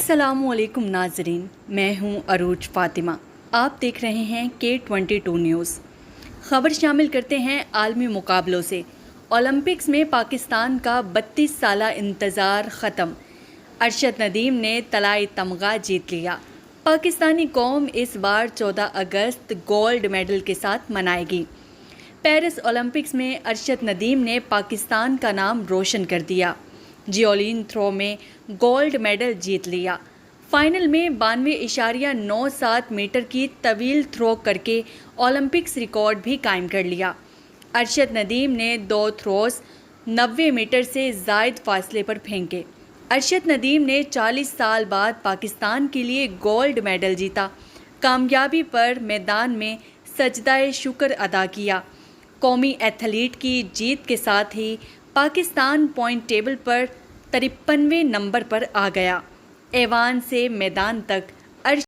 السلام علیکم ناظرین، میں ہوں عروج فاطمہ۔ آپ دیکھ رہے ہیں K22 نیوز۔ خبر شامل کرتے ہیں عالمی مقابلوں سے۔ اولمپکس میں پاکستان کا 32 سالہ انتظار ختم، ارشد ندیم نے طلائی تمغہ جیت لیا۔ پاکستانی قوم اس بار 14 اگست گولڈ میڈل کے ساتھ منائے گی۔ پیرس اولمپکس میں ارشد ندیم نے پاکستان کا نام روشن کر دیا۔ جیولین تھرو میں گولڈ میڈل جیت لیا۔ فائنل میں 92.97 میٹر کی طویل تھرو کر کے اولمپکس ریکارڈ بھی قائم کر لیا۔ ارشد ندیم نے 2 تھروز 90 میٹر سے زائد فاصلے پر پھینکے۔ ارشد ندیم نے 40 سال بعد پاکستان کے لیے گولڈ میڈل جیتا۔ کامیابی پر میدان میں سجدہ شکر ادا کیا۔ قومی ایتھلیٹ کی جیت کے ساتھ ہی پاکستان پوائنٹ ٹیبل پر 53ویں نمبر پر آ گیا۔ ایوان سے میدان تک